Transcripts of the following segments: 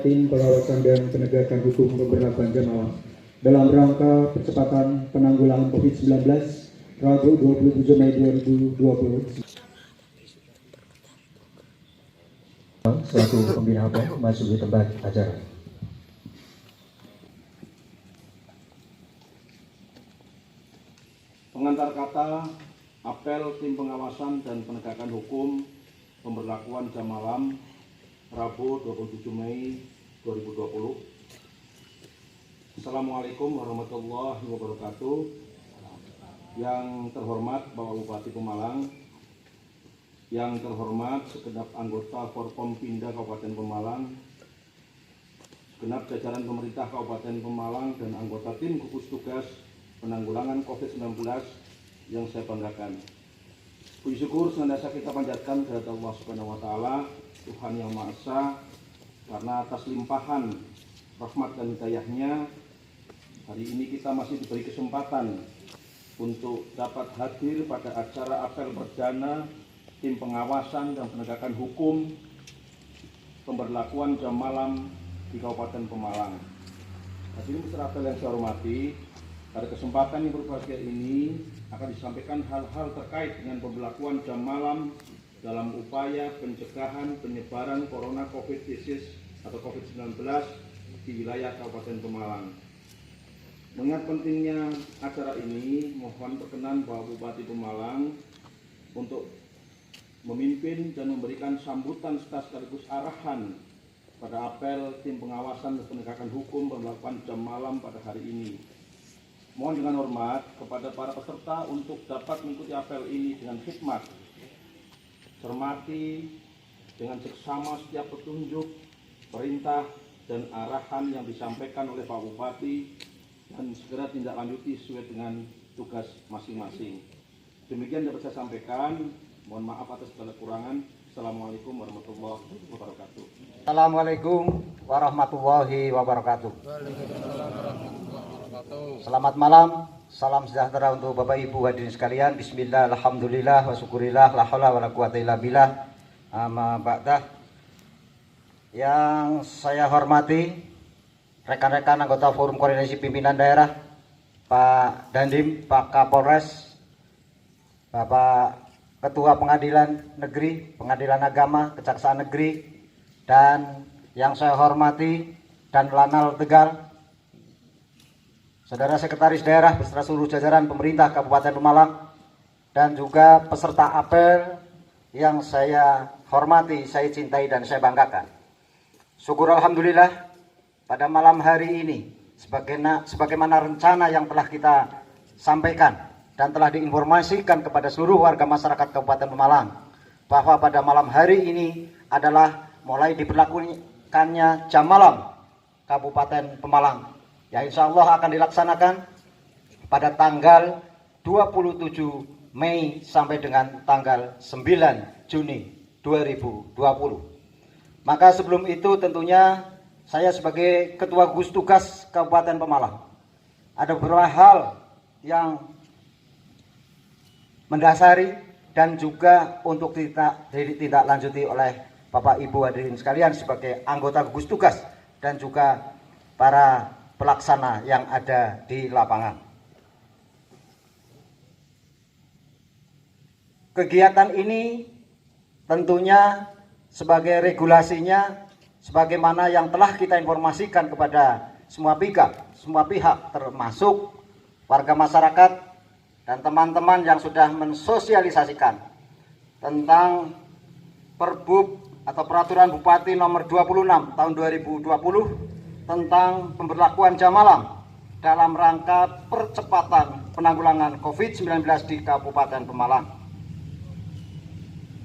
Tim Pengawasan dan Penegakan Hukum Pemberlakuan Jam Malam dalam rangka percepatan penanggulangan COVID-19 Rabu 27 Mei 2020. Selaku pembina HPM masuk di tempat acara. Pengantar kata apel Tim Pengawasan dan Penegakan Hukum Pemberlakuan Jam Malam Rabu 27 Mei 2020. Assalamualaikum warahmatullahi wabarakatuh. Yang terhormat Bapak Bupati Pemalang, yang terhormat segenap anggota Forkompinda Kabupaten Pemalang, segenap jajaran pemerintah Kabupaten Pemalang dan anggota tim gugus tugas penanggulangan COVID-19 yang saya banggakan. Puji syukur senantiasa kita panjatkan kepada Allah Subhanahu wa taala, Tuhan yang Maha Esa, karena atas limpahan rahmat dan hidayah-Nya hari ini kita masih diberi kesempatan untuk dapat hadir pada acara apel perdana Tim Pengawasan dan Penegakan Hukum Pemberlakuan Jam Malam di Kabupaten Pemalang. Hadirin peserta apel yang saya hormati, pada kesempatan yang berbahagia ini akan disampaikan hal-hal terkait dengan pemberlakuan jam malam dalam upaya pencegahan penyebaran Corona COVID-19 atau COVID-19 di wilayah Kabupaten Pemalang. Mengingat pentingnya acara ini, mohon perkenan Bapak Bupati Pemalang untuk memimpin dan memberikan sambutan sekaligus arahan pada apel Tim Pengawasan dan Penegakan Hukum Pemberlakuan Jam Malam pada hari ini. Mohon dengan hormat kepada para peserta untuk dapat mengikuti apel ini dengan khidmat, cermati dengan seksama setiap petunjuk, perintah, dan arahan yang disampaikan oleh Pak Bupati dan segera tindak lanjuti sesuai dengan tugas masing-masing. Demikian dapat saya sampaikan. Mohon maaf atas segala kurangan. Assalamualaikum warahmatullahi wabarakatuh. Assalamualaikum warahmatullahi wabarakatuh. Selamat malam, salam sejahtera untuk Bapak Ibu hadirin sekalian. Bismillah, alhamdulillah, wa syukurillah, la haula wa la quwata illa billah. Amma ba'dah. Yang saya hormati rekan-rekan anggota Forum Koordinasi Pimpinan Daerah, Pak Dandim, Pak Kapolres, Bapak Ketua Pengadilan Negeri, Pengadilan Agama, Kejaksaan Negeri, dan yang saya hormati dan Lanal Tegal, Saudara Sekretaris Daerah beserta seluruh jajaran pemerintah Kabupaten Pemalang, dan juga peserta apel yang saya hormati, saya cintai, dan saya banggakan. Syukur alhamdulillah pada malam hari ini, sebagaimana rencana yang telah kita sampaikan dan telah diinformasikan kepada seluruh warga masyarakat Kabupaten Pemalang, bahwa pada malam hari ini adalah mulai diberlakukannya jam malam Kabupaten Pemalang, yang insya Allah akan dilaksanakan pada tanggal 27 Mei sampai dengan tanggal 9 Juni 2020. Maka sebelum itu tentunya saya sebagai Ketua Gugus Tugas Kabupaten Pemalang ada beberapa hal yang mendasari dan juga untuk tidak lanjuti oleh Bapak Ibu hadirin sekalian sebagai anggota gugus tugas dan juga para pelaksana yang ada di lapangan. Kegiatan ini tentunya sebagai regulasinya sebagaimana yang telah kita informasikan kepada semua pihak termasuk warga masyarakat dan teman-teman yang sudah mensosialisasikan tentang Perbub atau Peraturan Bupati nomor 26 tahun 2020 tentang pemberlakuan jam malam dalam rangka percepatan penanggulangan COVID-19 di Kabupaten Pemalang.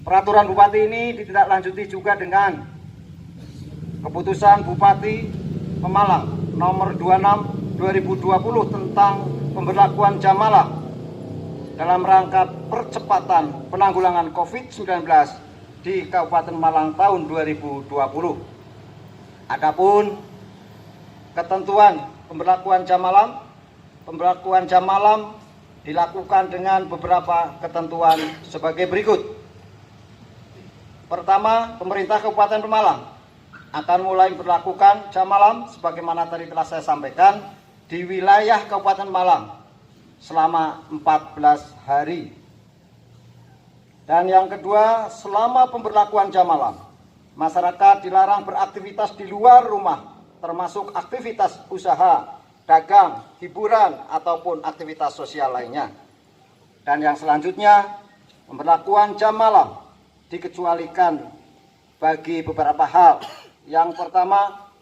Peraturan Bupati ini ditindaklanjuti juga dengan Keputusan Bupati Pemalang nomor 26 2020 tentang pemberlakuan jam malam dalam rangka percepatan penanggulangan COVID-19 di Kabupaten Malang tahun 2020. Adapun ketentuan pemberlakuan jam malam dilakukan dengan beberapa ketentuan sebagai berikut. Pertama, pemerintah Kabupaten Pemalang akan mulai berlakukan jam malam sebagaimana tadi telah saya sampaikan di wilayah Kabupaten Malang selama 14 hari. Dan yang kedua, selama pemberlakuan jam malam, masyarakat dilarang beraktivitas di luar rumah, termasuk aktivitas usaha, dagang, hiburan, ataupun aktivitas sosial lainnya. Dan yang selanjutnya, pemberlakuan jam malam dikecualikan bagi beberapa hal. Yang pertama,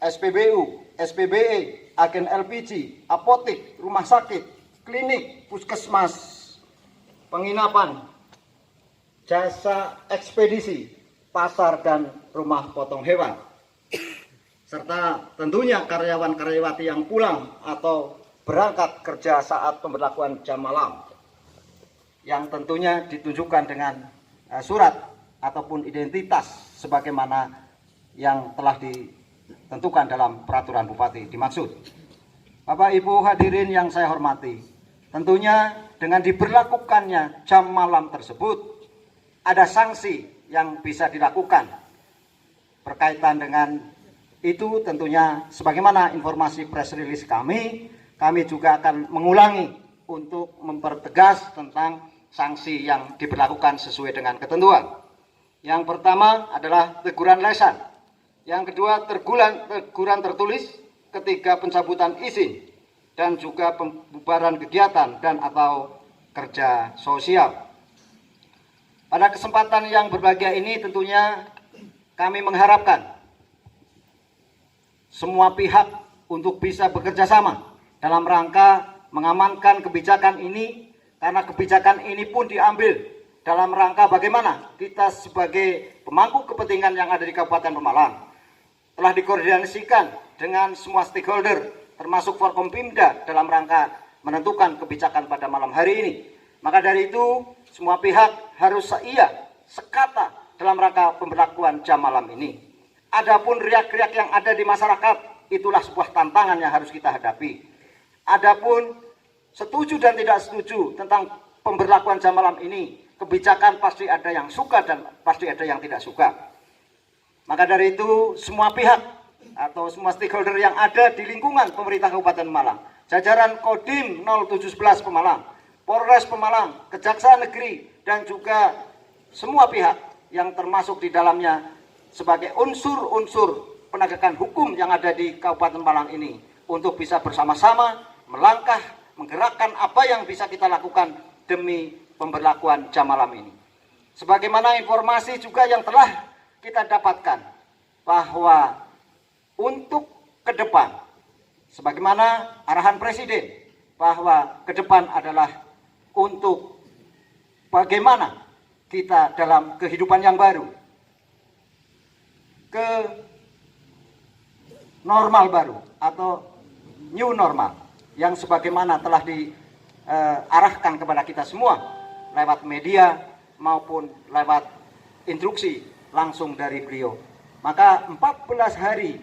SPBU, SPBE, agen LPG, apotek, rumah sakit, klinik, puskesmas, penginapan, jasa ekspedisi, pasar dan rumah potong hewan, serta tentunya karyawan-karyawati yang pulang atau berangkat kerja saat pemberlakuan jam malam, yang tentunya ditunjukkan dengan surat ataupun identitas sebagaimana yang telah ditentukan dalam peraturan bupati dimaksud. Bapak Ibu hadirin yang saya hormati, tentunya dengan diberlakukannya jam malam tersebut ada sanksi yang bisa dilakukan. Berkaitan dengan itu tentunya sebagaimana informasi press release kami juga akan mengulangi untuk mempertegas tentang sanksi yang diberlakukan sesuai dengan ketentuan. Yang pertama adalah teguran lisan. Yang kedua, teguran tertulis. Ketiga, pencabutan izin. Dan juga pembubaran kegiatan dan atau kerja sosial. Pada kesempatan yang berbahagia ini tentunya kami mengharapkan semua pihak untuk bisa bekerja sama dalam rangka mengamankan kebijakan ini, karena kebijakan ini pun diambil dalam rangka bagaimana kita sebagai pemangku kepentingan yang ada di Kabupaten Pemalang telah dikoordinasikan dengan semua stakeholder termasuk Forkompimda dalam rangka menentukan kebijakan pada malam hari ini. Maka dari itu semua pihak harus sekata dalam rangka pemberlakuan jam malam ini. Adapun riak-riak yang ada di masyarakat, itulah sebuah tantangan yang harus kita hadapi. Adapun setuju dan tidak setuju tentang pemberlakuan jam malam ini, kebijakan pasti ada yang suka dan pasti ada yang tidak suka. Maka dari itu semua pihak atau semua stakeholder yang ada di lingkungan pemerintah Kabupaten Pemalang, jajaran Kodim 0711 Pemalang, Polres Pemalang, Kejaksaan Negeri, dan juga semua pihak yang termasuk di dalamnya sebagai unsur-unsur penegakan hukum yang ada di Kabupaten Pemalang ini untuk bisa bersama-sama melangkah, menggerakkan apa yang bisa kita lakukan demi pemberlakuan jam malam ini. Sebagaimana informasi juga yang telah kita dapatkan bahwa untuk ke depan, sebagaimana arahan Presiden bahwa ke depan adalah untuk bagaimana kita dalam kehidupan yang baru, ke normal baru atau new normal yang sebagaimana telah diarahkan kepada kita semua lewat media maupun lewat instruksi langsung dari beliau. Maka 14 hari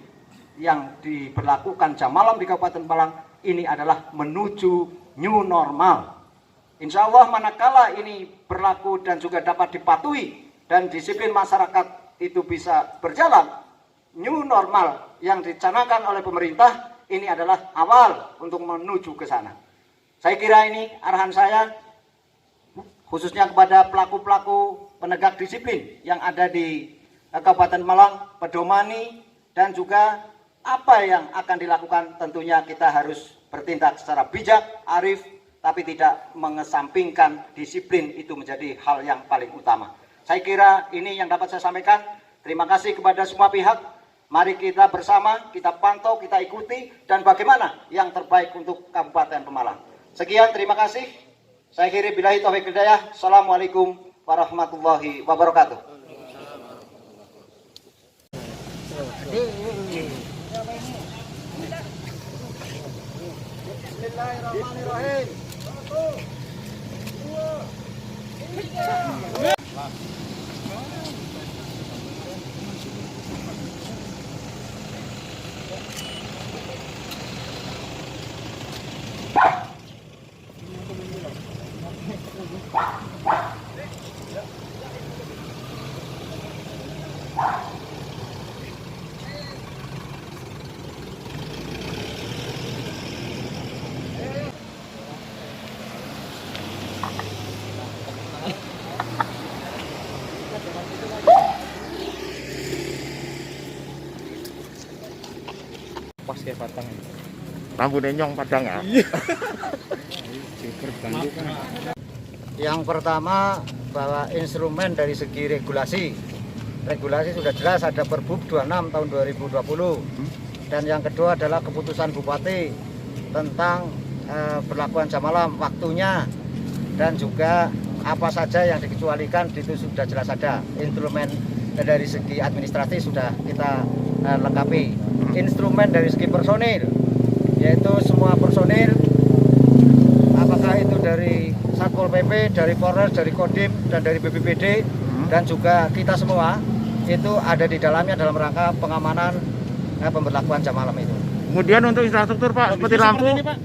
yang diberlakukan jam malam di Kabupaten Pemalang ini adalah menuju new normal. Insya Allah manakala ini berlaku dan juga dapat dipatuhi dan disiplin masyarakat itu bisa berjalan, new normal yang dicanangkan oleh pemerintah ini adalah awal untuk menuju ke sana. Saya kira ini arahan saya khususnya kepada pelaku-pelaku penegak disiplin yang ada di Kabupaten Malang, pedomani dan juga apa yang akan dilakukan. Tentunya kita harus bertindak secara bijak, arif, tapi tidak mengesampingkan disiplin itu menjadi hal yang paling utama. Saya kira ini yang dapat saya sampaikan. Terima kasih kepada semua pihak. Mari kita bersama, kita pantau, kita ikuti, dan bagaimana yang terbaik untuk Kabupaten Pemalang. Sekian, terima kasih. Saya kira billahi taufiq hidayah. Assalamualaikum warahmatullahi wabarakatuh. Bismillahirrahmanirrahim. 1, 2, 3. Rambutnya nyong padang ya. Yang pertama bahwa instrumen dari segi regulasi sudah jelas, ada Perbup 26 tahun 2020. Dan yang kedua adalah keputusan Bupati tentang berlakuan jam malam, waktunya, dan juga apa saja yang dikecualikan itu sudah jelas ada. Instrumen dari segi administrasi sudah kita lengkapi. Instrumen dari segi personil, yaitu semua personil, apakah itu dari Satpol PP, dari Polres, dari Kodim, dan dari BPBD, dan juga kita semua itu ada di dalamnya dalam rangka pengamanan pemberlakuan jam malam itu. Kemudian untuk infrastruktur Pak, seperti lampu. Ini, Pak,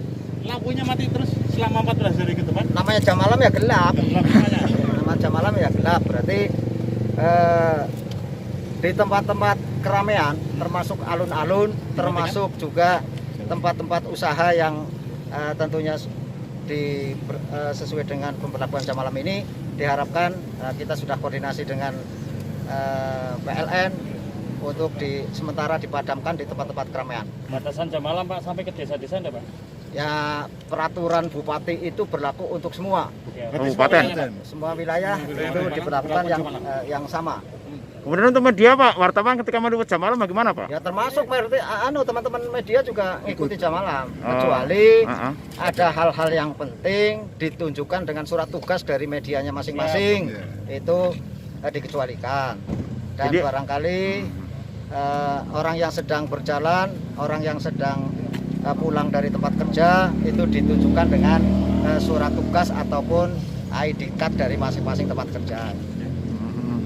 lampunya mati terus selama 14 hari gitu, Pak. Namanya jam malam ya gelap. Nama jam malam ya gelap, berarti di tempat-tempat keramaian, termasuk alun-alun, termasuk juga tempat-tempat usaha yang tentunya sesuai dengan pemberlakuan jam malam ini, diharapkan kita sudah koordinasi dengan PLN untuk sementara dipadamkan di tempat-tempat keramaian. Batasan jam malam, Pak, sampai ke desa-desa enggak, Pak? Ya, peraturan Bupati itu berlaku untuk semua. Kabupaten. Semua wilayah itu diberlakukan yang sama. Kemudian untuk media Pak, wartawan ketika meliput jam malam bagaimana Pak? Ya termasuk teman-teman media juga ngikuti jam malam, kecuali ada hal-hal yang penting ditunjukkan dengan surat tugas dari medianya masing-masing, itu dikecualikan. Dan barangkali orang yang sedang berjalan, orang yang sedang pulang dari tempat kerja itu ditunjukkan dengan surat tugas ataupun ID card dari masing-masing tempat kerja.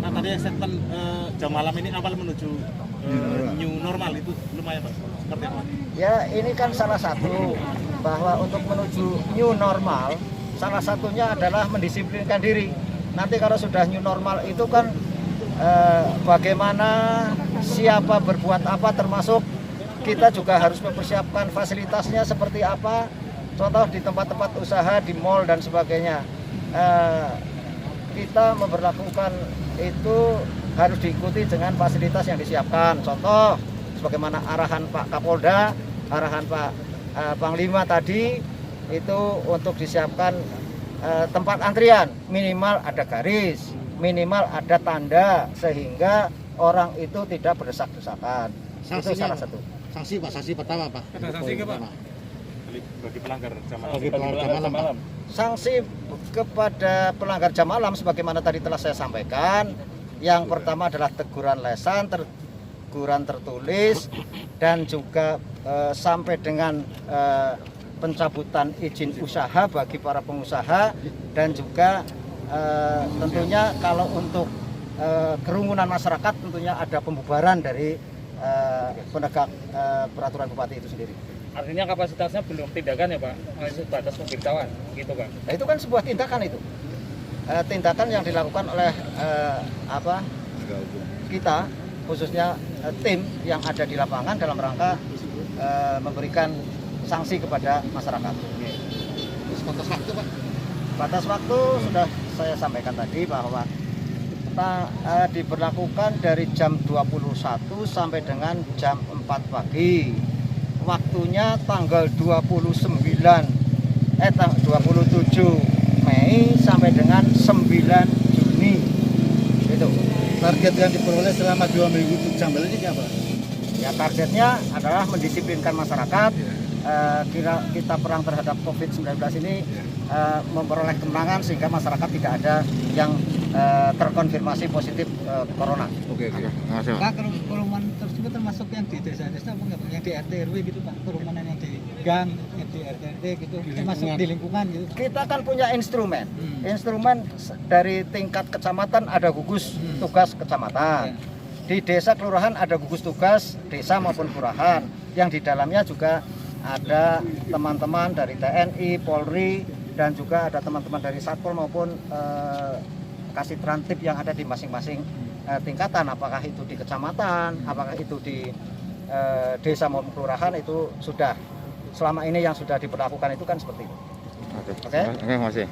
Nah, tadi statement jam malam ini awal menuju new normal itu lumayan, Pak. Seperti apa? Ya, ini kan salah satu bahwa untuk menuju new normal, salah satunya adalah mendisiplinkan diri. Nanti kalau sudah new normal itu kan bagaimana, siapa berbuat apa, termasuk kita juga harus mempersiapkan fasilitasnya seperti apa. Contoh di tempat-tempat usaha, di mal dan sebagainya. Kita memperlakukan itu harus diikuti dengan fasilitas yang disiapkan. Contoh, sebagaimana arahan Pak Kapolda, arahan Pak Panglima tadi, itu untuk disiapkan tempat antrian, minimal ada garis, minimal ada tanda, sehingga orang itu tidak berdesak-desakan. Itu salah satu. Sanksi, Pak, sanksi pertama, Pak. Ada sanksi nggak, Pak? Bagi pelanggar jam malam. Bagi pelanggar jam malam. Sanksi kepada pelanggar jam malam sebagaimana tadi telah saya sampaikan, yang pertama adalah teguran lesan, teguran tertulis, dan juga sampai dengan pencabutan izin usaha bagi para pengusaha, dan juga tentunya kalau untuk kerumunan masyarakat tentunya ada pembubaran dari penegak peraturan Bupati itu sendiri. Artinya kapasitasnya belum tindakan ya, Pak? Masih batas pemberitahuan gitu, Pak. Nah, itu kan sebuah tindakan itu. Tindakan yang dilakukan oleh kita, khususnya tim yang ada di lapangan dalam rangka memberikan sanksi kepada masyarakat. Batas waktu, Pak? Batas waktu sudah saya sampaikan tadi bahwa kita diberlakukan dari jam 21 sampai dengan jam 4 pagi. Waktunya tanggal 27 Mei sampai dengan 9 Juni. Itu. Target yang diperoleh selama 2 minggu jam malam ini apa? Ya, targetnya adalah mendisiplinkan masyarakat. Kita perang terhadap COVID-19 ini memperoleh kemenangan sehingga masyarakat tidak ada yang terkonfirmasi positif corona. Oke. Makasih Pak. Pak, kerumunan tersebut termasuk yang di desa-desa apa enggak, Pak? Yang di RT RW gitu, Pak? Kerumunan yang di gang, yang di RT RT gitu, termasuk di lingkungan gitu. Kita kan punya instrumen. Instrumen dari tingkat kecamatan ada gugus tugas kecamatan. Di desa kelurahan ada gugus tugas desa maupun kelurahan. Yang di dalamnya juga ada teman-teman dari TNI, Polri, dan juga ada teman-teman dari Satpol maupun kasih trantip yang ada di masing-masing tingkatan, apakah itu di kecamatan, apakah itu di desa maupun kelurahan, itu sudah selama ini yang sudah diberlakukan itu kan seperti itu. Oke. Oke, masih.